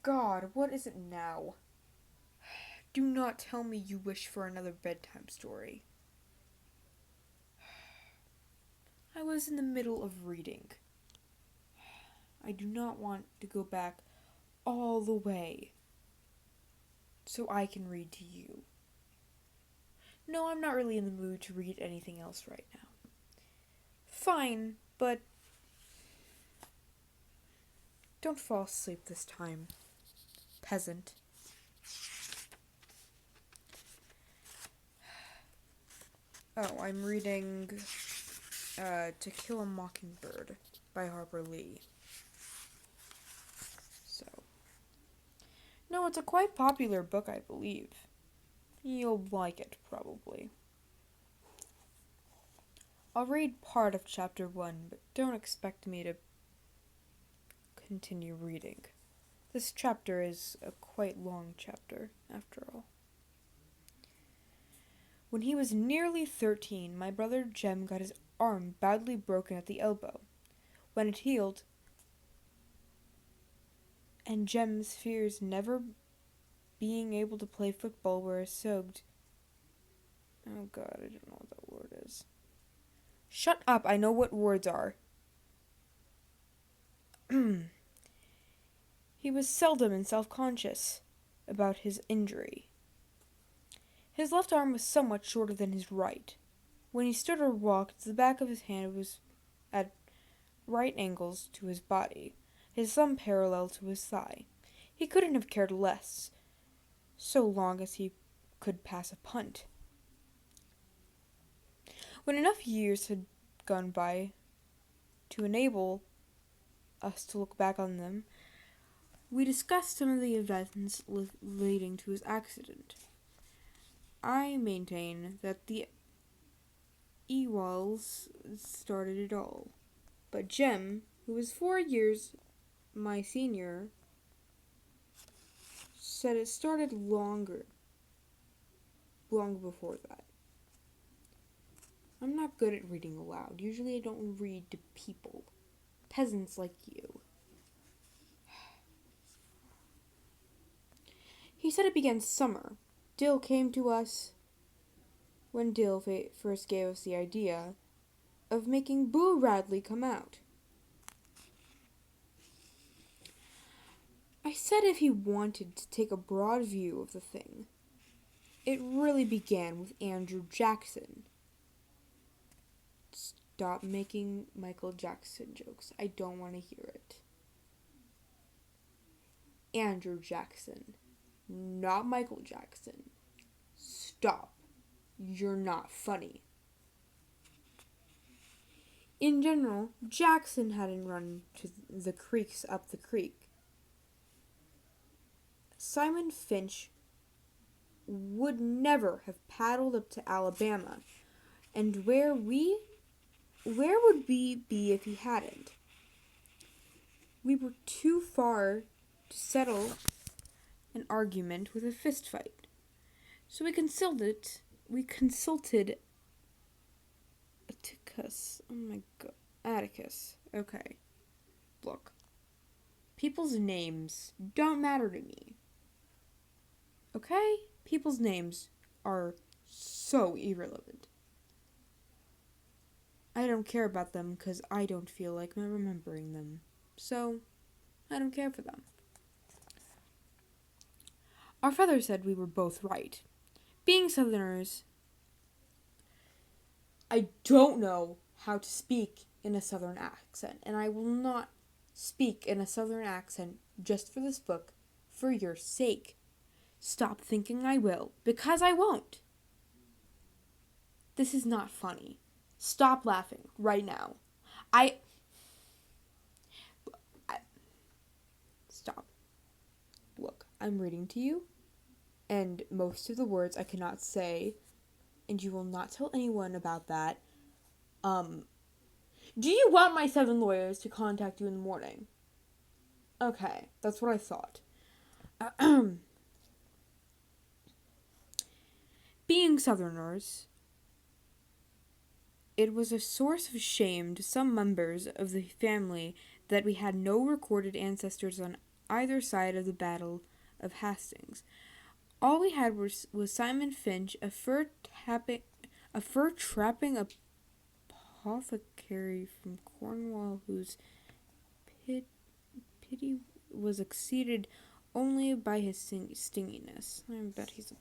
God, what is it now? Do not tell me you wish for another bedtime story. I was in the middle of reading. I do not want to go back all the way so I can read to you. No, I'm not really in the mood to read anything else right now. Fine, but don't fall asleep this time, peasant. Oh, I'm reading To Kill a Mockingbird by Harper Lee. So, no, it's a quite popular book, I believe. You'll like it, probably. I'll read part of chapter 1, but don't expect me to continue reading. This chapter is a quite long chapter, after all. When he was nearly 13, my brother Jem got his arm badly broken at the elbow. When it healed, and Jem's fears never being able to play football were assuaged. Oh god, I don't know what that word is. Shut up, I know what words are. He was seldom and self-conscious about his injury. His left arm was somewhat shorter than his right. When he stood or walked, the back of his hand was at right angles to his body, his thumb parallel to his thigh. He couldn't have cared less, so long as he could pass a punt. When enough years had gone by to enable us to look back on them, we discussed some of the events leading to his accident. I maintain that the Ewalls started it all, but Jem, who was 4 years my senior, said it started long before that. I'm not good at reading aloud. Usually I don't read to people. Peasants like you. He said it began summer. Dill came to us when Dill first gave us the idea of making Boo Radley come out. I said if he wanted to take a broad view of the thing. It really began with Andrew Jackson. Stop making Michael Jackson jokes. I don't want to hear it. Andrew Jackson, not Michael Jackson. Stop. You're not funny. In general, Jackson hadn't run to the creeks up the creek. Simon Finch would never have paddled up to Alabama, and where would we be if he hadn't? We were too far to settle an argument with a fist fight, so we consulted Atticus. Oh my god, Atticus. Okay, look, people's names don't matter to me. Okay? People's names are so irrelevant. I don't care about them because I don't feel like remembering them. So, I don't care for them. Our father said we were both right. Being Southerners, I don't know how to speak in a Southern accent, and I will not speak in a Southern accent just for this book, for your sake. Stop thinking I will, because I won't. This is not funny. Stop laughing right now. Stop. Look, I'm reading to you, and most of the words I cannot say, and you will not tell anyone about that. Do you want my 7 lawyers to contact you in the morning? Okay, that's what I thought. Being Southerners, it was a source of shame to some members of the family that we had no recorded ancestors on either side of the Battle of Hastings. All we had was Simon Finch, a fur trapping apothecary from Cornwall, whose pity was exceeded only by his stinginess. I bet he's a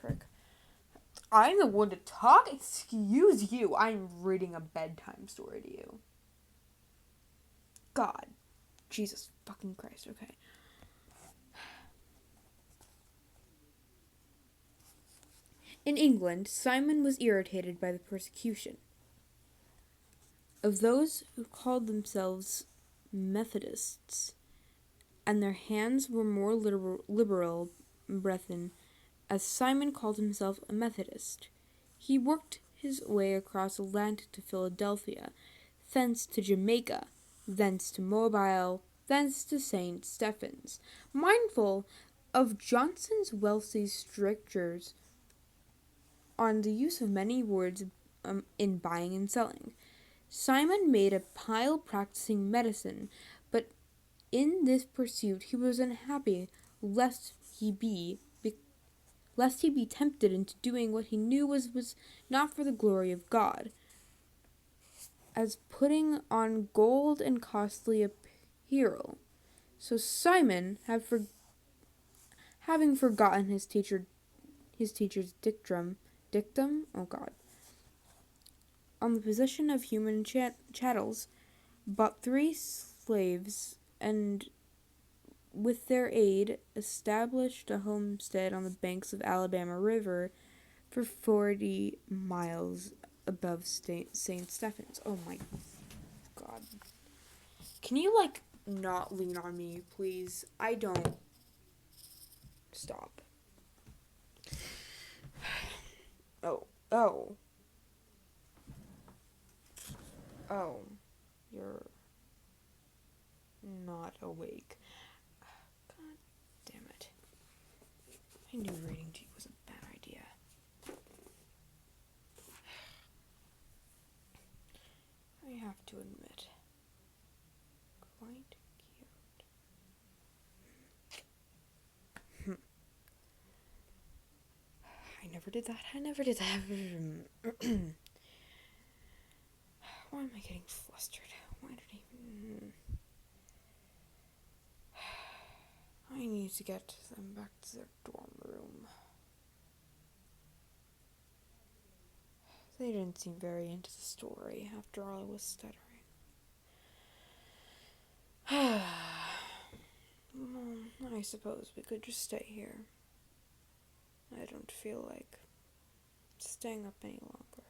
prick. I'm the one to talk? Excuse you. I'm reading a bedtime story to you. God. Jesus fucking Christ. Okay. In England, Simon was irritated by the persecution of those who called themselves Methodists, and their hands were more liberal brethren, as Simon called himself a Methodist. He worked his way across the Atlantic to Philadelphia, thence to Jamaica, thence to Mobile, thence to St. Stephen's, mindful of Johnson's wealthy strictures on the use of many words in buying and selling. Simon made a pile practicing medicine, but in this pursuit he was unhappy lest he be tempted into doing what he knew was not for the glory of God, as putting on gold and costly apparel. So Simon, having forgotten his teacher's dictum, oh God, on the possession of human chattels, bought 3 slaves, and with their aid established a homestead on the banks of Alabama River for 40 miles above St. Stephen's. Oh my God. Can you, not lean on me, please? I don't. Stop. Oh. You're not awake. God damn it. I knew reading to you was a bad idea. I have to admit. Quite cute. I never did that. Why am I getting flustered? Why did I even... I need to get them back to their dorm room. They didn't seem very into the story after all I was stuttering. I suppose we could just stay here. I don't feel like staying up any longer.